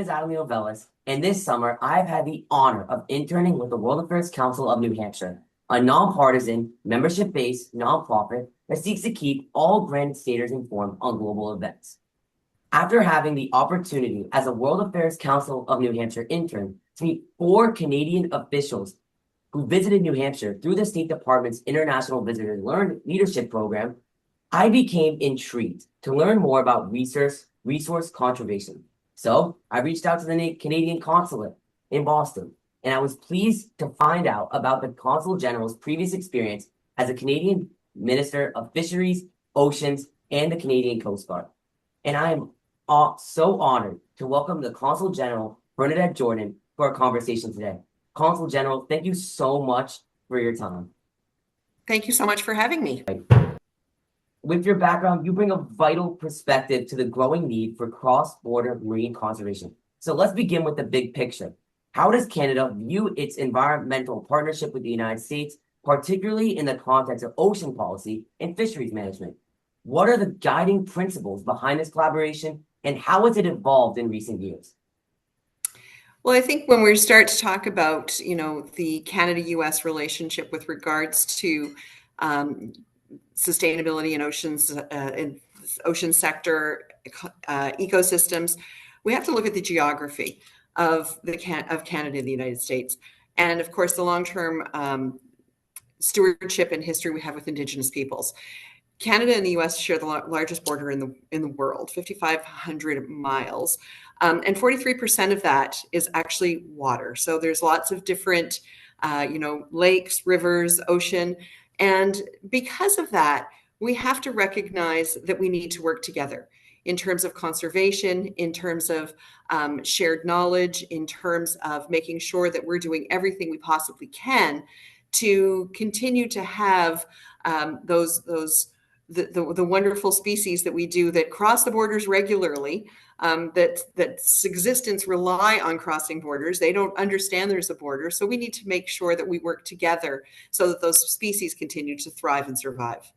is Adley Novellis, and this summer I've had the honor of interning with the World Affairs Council of New Hampshire, a nonpartisan, membership-based nonprofit that seeks to keep all granite staters informed on global events. After having the opportunity as a World Affairs Council of New Hampshire intern to meet 4 Canadian officials who visited New Hampshire through the State Department's International Visitors Learn Leadership Program, I became intrigued to learn more about resource conservation. So I reached out to the Canadian Consulate in Boston, and I was pleased to find out about the Consul General's previous experience as a Canadian Minister of Fisheries, Oceans, and the Canadian Coast Guard. And I am so honored to welcome the Consul General Bernadette Jordan for our conversation today. Consul General, thank you so much for your time. Thank you so much for having me. With your background, you bring a vital perspective to the growing need for cross-border marine conservation. So let's begin with the big picture. How does Canada view its environmental partnership with the United States, particularly in the context of ocean policy and fisheries management? What are the guiding principles behind this collaboration, and how has it evolved in recent years? Well, I think when we start to talk about, the Canada-US relationship with regards to sustainability in oceans, in ocean sector ecosystems, we have to look at the geography of Canada and the United States, and of course the long-term stewardship and history we have with Indigenous peoples. Canada and the U.S. share the largest border in the world, 5,500 miles, and 43% of that is actually water. So there's lots of different, lakes, rivers, ocean, and because of that, we have to recognize that we need to work together in terms of conservation, in terms of shared knowledge, in terms of making sure that we're doing everything we possibly can to continue to have the wonderful species that we do that cross the borders regularly, that's existence rely on crossing borders. They don't understand there's a border. So we need to make sure that we work together so that those species continue to thrive and survive.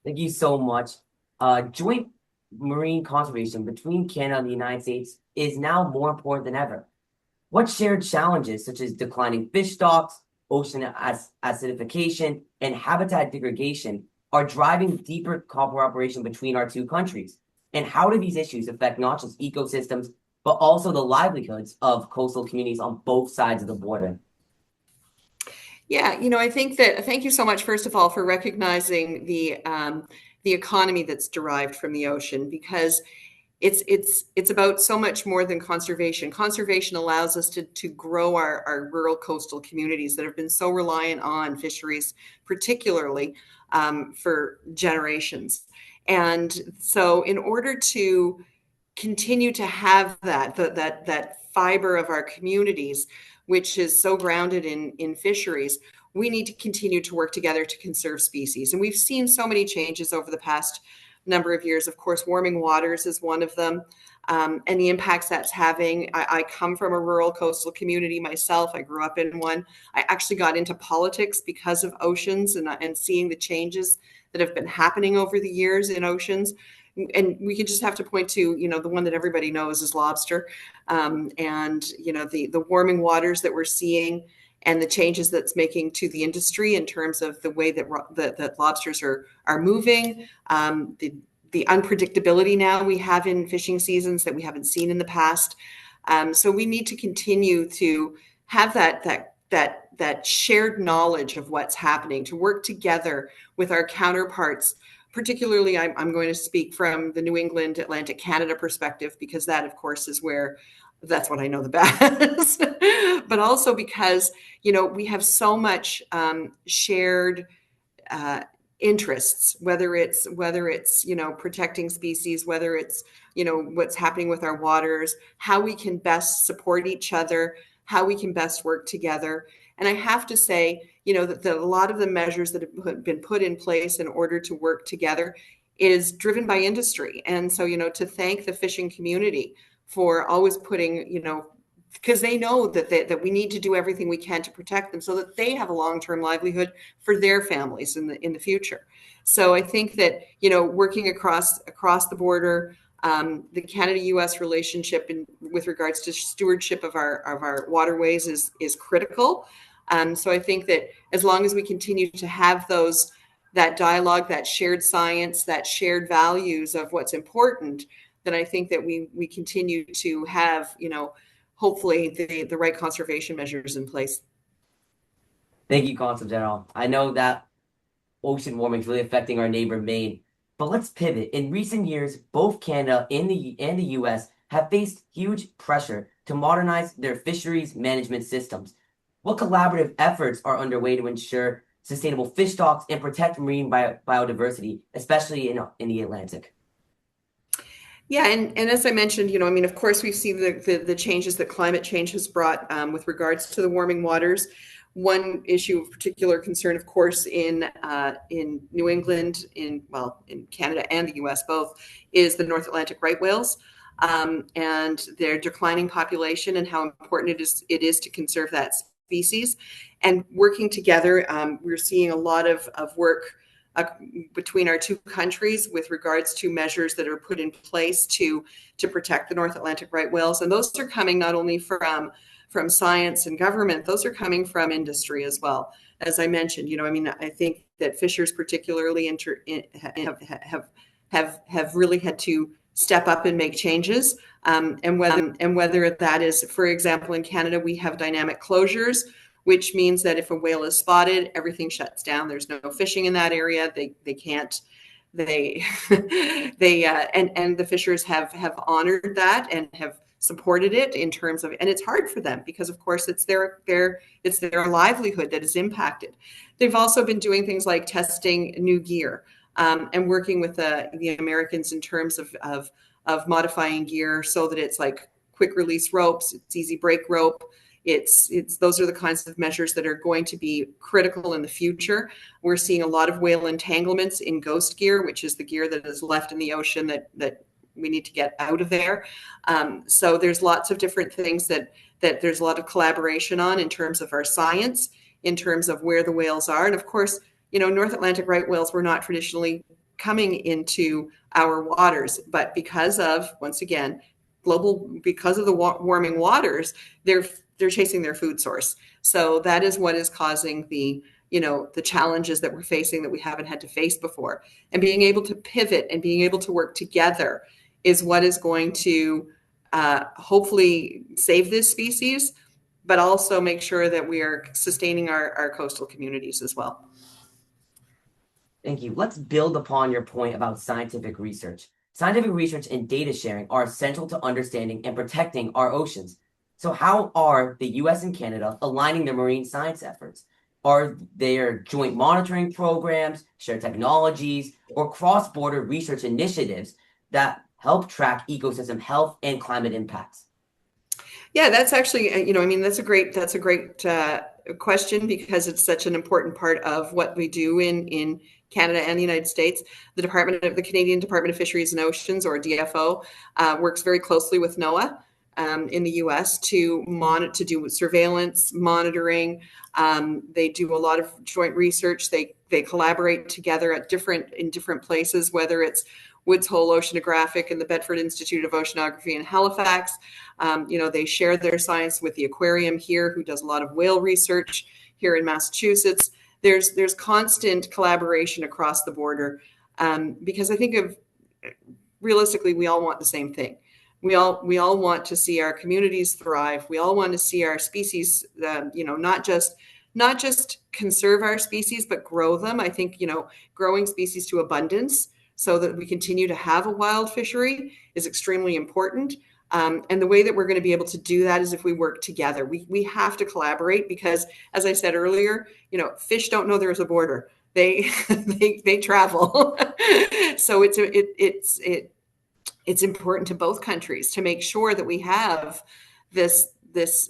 Thank you so much. Joint marine conservation between Canada and the United States is now more important than ever. What shared challenges, such as declining fish stocks, ocean acidification, and habitat degradation, are driving deeper cooperation between our two countries? And how do these issues affect not just ecosystems, but also the livelihoods of coastal communities on both sides of the border? Yeah, I think that, thank you so much, first of all, for recognizing the economy that's derived from the ocean, because it's about so much more than conservation. Conservation allows us to grow our rural coastal communities that have been so reliant on fisheries, particularly for generations. And so in order to continue to have that fiber of our communities, which is so grounded in fisheries, we need to continue to work together to conserve species. And we've seen so many changes over the past number of years. Of course, warming waters is one of them, and the impacts that's having. I come from a rural coastal community myself. I grew up in one. I actually got into politics because of oceans and seeing the changes that have been happening over the years in oceans. And we could just have to point to, the one that everybody knows is lobster, and the warming waters that we're seeing, and the changes that's making to the industry in terms of the way that lobsters are moving, the unpredictability now we have in fishing seasons that we haven't seen in the past. So we need to continue to have that shared knowledge of what's happening, to work together with our counterparts. Particularly, I'm going to speak from the New England, Atlantic Canada perspective, because that, of course, that's what I know the best. But also because, we have so much shared interests, whether it's protecting species, whether it's, what's happening with our waters, how we can best support each other, how we can best work together. And I have to say, that a lot of the measures that have been put in place in order to work together is driven by industry. And so, to thank the fishing community for always putting, because they know that we need to do everything we can to protect them so that they have a long-term livelihood for their families in the future. So I think that, working across the border, The Canada-U.S. relationship with regards to stewardship of our waterways is critical. So I think that as long as we continue to have that dialogue, that shared science, that shared values of what's important, then I think that we continue to have, hopefully the right conservation measures in place. Thank you, Consul General. I know that ocean warming is really affecting our neighbor Maine. But let's pivot. In recent years, both Canada and the US have faced huge pressure to modernize their fisheries management systems. What collaborative efforts are underway to ensure sustainable fish stocks and protect marine biodiversity, especially in the Atlantic? Yeah, and as I mentioned, of course, we've seen the changes that climate change has brought with regards to the warming waters. One issue of particular concern, of course, in New England, in Canada and the U.S. both, is the North Atlantic right whales and their declining population, and how important it is to conserve that species. And working together, we're seeing a lot of work between our two countries with regards to measures that are put in place to protect the North Atlantic right whales, and those are coming not only from science and government, those are coming from industry as well. As I mentioned, I think that fishers particularly have really had to step up and make changes. And whether that is, for example, in Canada, we have dynamic closures, which means that if a whale is spotted, everything shuts down. There's no fishing in that area. They can't. And the fishers have honored that and have supported it in terms of, and it's hard for them because of course it's their livelihood that is impacted. They've also been doing things like testing new gear and working with the Americans in terms of modifying gear so that it's like quick release ropes, it's easy break rope. Those are the kinds of measures that are going to be critical in the future. We're seeing a lot of whale entanglements in ghost gear, which is the gear that is left in the ocean that we need to get out of there. So there's lots of different things that there's a lot of collaboration on in terms of our science, in terms of where the whales are. And of course, North Atlantic right whales were not traditionally coming into our waters, but because of, once again, because of the warming waters, they're chasing their food source. So that is what is causing the challenges that we're facing that we haven't had to face before. And being able to pivot and being able to work together is what is going to hopefully save this species, but also make sure that we are sustaining our coastal communities as well. Thank you. Let's build upon your point about scientific research. Scientific research and data sharing are essential to understanding and protecting our oceans. So how are the US and Canada aligning their marine science efforts? Are there joint monitoring programs, shared technologies, or cross-border research initiatives that help track ecosystem health and climate impacts? Yeah, that's actually, that's a great question because it's such an important part of what we do in Canada and the United States. The Canadian Department of Fisheries and Oceans, or DFO, works very closely with NOAA in the U.S. to do surveillance, monitoring. They do a lot of joint research. They collaborate together in different places, whether it's Woods Hole Oceanographic and the Bedford Institute of Oceanography in Halifax. They share their science with the aquarium here, who does a lot of whale research here in Massachusetts. There's constant collaboration across the border because I think realistically, we all want the same thing. We all want to see our communities thrive. We all want to see our species, not just conserve our species, but grow them. I think, growing species to abundance so that we continue to have a wild fishery is extremely important. And the way that we're going to be able to do that is if we work together. We have to collaborate because, as I said earlier, fish don't know there's a border. They travel. So it's important to both countries to make sure that we have these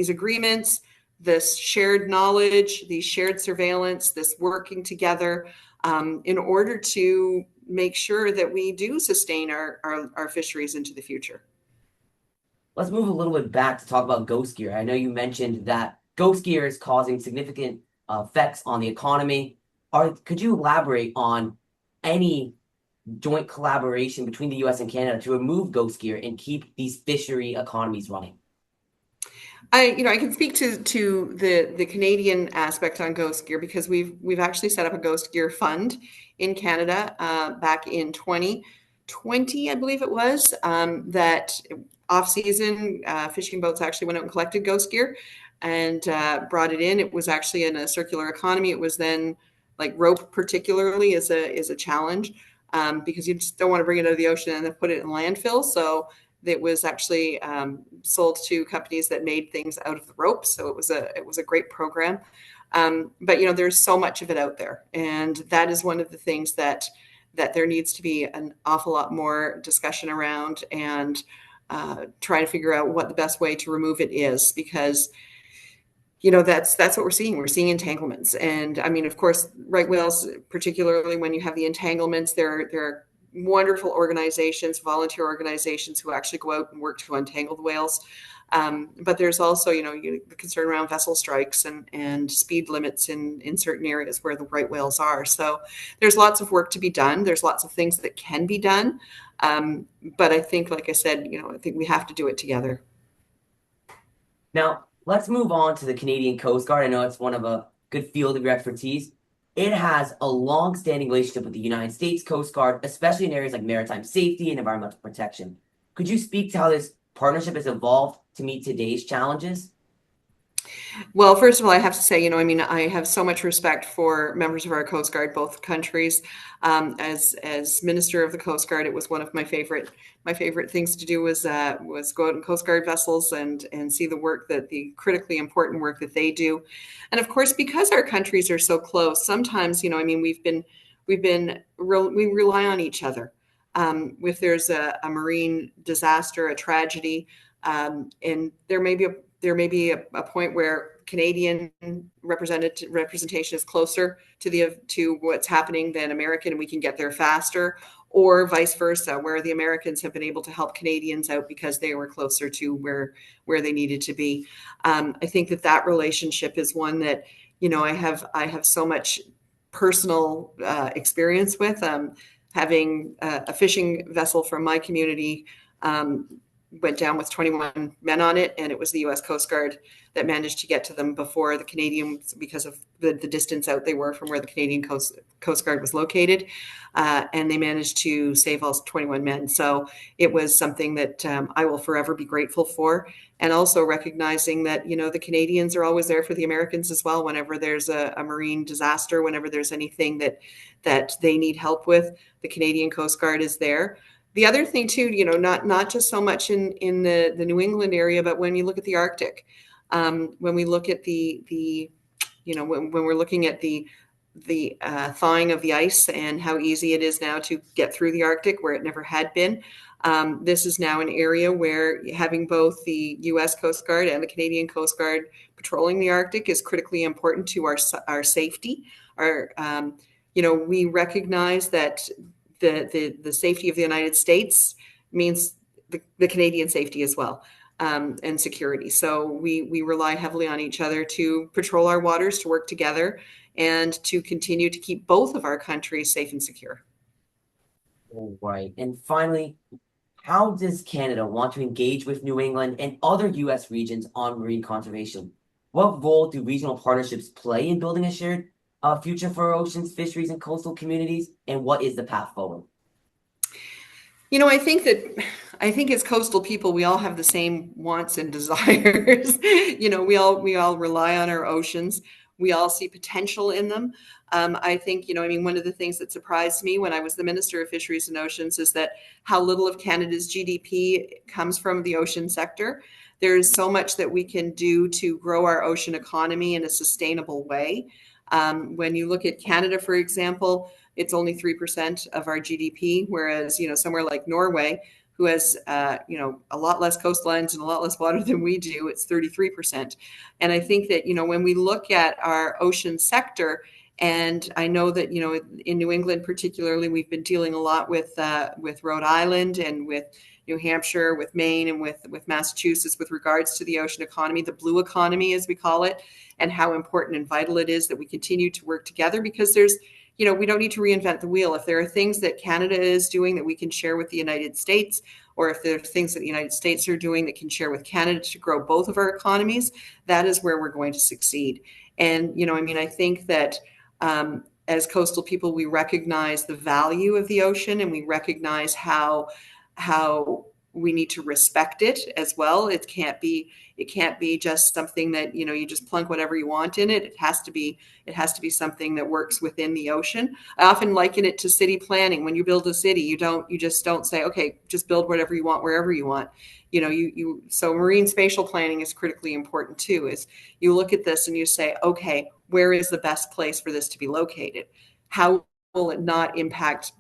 agreements, this shared knowledge, these shared surveillance, this working together in order to make sure that we do sustain our fisheries into the future. Let's move a little bit back to talk about ghost gear. I know you mentioned that ghost gear is causing significant effects on the economy. Could you elaborate on any joint collaboration between the US and Canada to remove ghost gear and keep these fishery economies running? I can speak to the Canadian aspect on ghost gear because we've actually set up a ghost gear fund in Canada back in 2020, I believe it was, that off-season fishing boats actually went out and collected ghost gear and brought it in. It was actually in a circular economy. It was then like rope particularly is a challenge because you just don't want to bring it out of the ocean and then put it in landfill. So it was actually sold to companies that made things out of the rope. So it was a great program. But there's so much of it out there, and that is one of the things that there needs to be an awful lot more discussion around, and try to figure out what the best way to remove it is, because that's what we're seeing. We're seeing entanglements, and I mean, of course, right whales, particularly when you have the entanglements, there are wonderful organizations, volunteer organizations who actually go out and work to untangle the whales. But there's also, the concern around vessel strikes and speed limits in certain areas where the right whales are. So there's lots of work to be done. There's lots of things that can be done. But I think, like I said, I think we have to do it together. Now, let's move on to the Canadian Coast Guard. I know it's one of a good field of your expertise. It has a long-standing relationship with the United States Coast Guard, especially in areas like maritime safety and environmental protection. Could you speak to how this partnership has evolved to meet today's challenges? Well, first of all, I have to say, I have so much respect for members of our Coast Guard, both countries. As Minister of the Coast Guard, it was one of my favorite things to do was go out in Coast Guard vessels and see the critically important work that they do. And of course, because our countries are so close, sometimes, we rely on each other. If there's a marine disaster, a tragedy, and there may be a point where Canadian representation is closer to what's happening than American, and we can get there faster, or vice versa, where the Americans have been able to help Canadians out because they were closer to where they needed to be. I think that relationship is one that I have so much personal experience with. Having a fishing vessel from my community went down with 21 men on it, and it was the U.S. Coast Guard that managed to get to them before the Canadians, because of the distance out they were from where the Canadian Coast Guard was located, and they managed to save all 21 men. So it was something that I will forever be grateful for, and also recognizing that the Canadians are always there for the Americans as well. Whenever there's a marine disaster, whenever there's anything that they need help with, the Canadian Coast Guard is there. The other thing too, not just so much in the New England area, but when you look at the Arctic, when we look at when we're looking at the thawing of the ice and how easy it is now to get through the Arctic where it never had been. This is now an area where having both the U.S. Coast Guard and the Canadian Coast Guard patrolling the Arctic is critically important to our safety. We recognize that the safety of the United States means the Canadian safety as well, and security. So we rely heavily on each other to patrol our waters, to work together, and to continue to keep both of our countries safe and secure. All right. And finally, how does Canada want to engage with New England and other U.S. regions on marine conservation? What role do regional partnerships play in building a shared future for our oceans, fisheries, and coastal communities? And what is the path forward? I think as coastal people, we all have the same wants and desires. We all rely on our oceans. We all see potential in them. I think, one of the things that surprised me when I was the Minister of Fisheries and Oceans is that how little of Canada's GDP comes from the ocean sector. There is so much that we can do to grow our ocean economy in a sustainable way. When you look at Canada, for example, it's only 3% of our GDP, whereas, somewhere like Norway, who has, a lot less coastlines and a lot less water than we do, it's 33%. And I think that, when we look at our ocean sector, and I know that, in New England particularly, we've been dealing a lot with Rhode Island and with New Hampshire, with Maine, and with Massachusetts with regards to the ocean economy, the blue economy, as we call it, and how important and vital it is that we continue to work together, because we don't need to reinvent the wheel. If there are things that Canada is doing that we can share with the United States, or if there are things that the United States are doing that can share with Canada to grow both of our economies, that is where we're going to succeed. And, I think that as coastal people, we recognize the value of the ocean, and we recognize how we need to respect it as well. It can't be just something that, you just plunk whatever you want in it. It has to be something that works within the ocean. I often liken it to city planning. When you build a city, you just don't say, okay, just build whatever you want, wherever you want. So marine spatial planning is critically important too, is you look at this and you say, okay, where is the best place for this to be located? How will it not impact,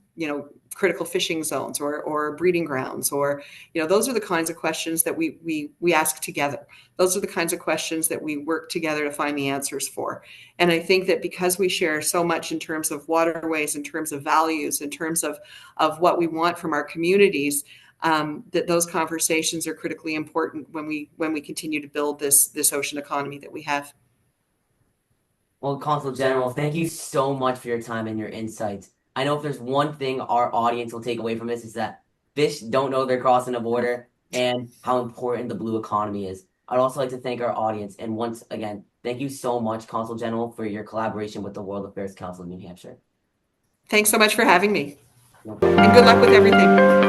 critical fishing zones or breeding grounds, or those are the kinds of questions that we ask together. Those are the kinds of questions that we work together to find the answers for. And I think that because we share so much in terms of waterways, in terms of values, in terms of what we want from our communities, that those conversations are critically important when we continue to build this ocean economy that we have. Well, Consul General, thank you so much for your time and your insights. I know if there's one thing our audience will take away from this is that fish don't know they're crossing a border and how important the blue economy is. I'd also like to thank our audience. And once again, thank you so much, Consul General, for your collaboration with the World Affairs Council of New Hampshire. Thanks so much for having me. No And good luck with everything.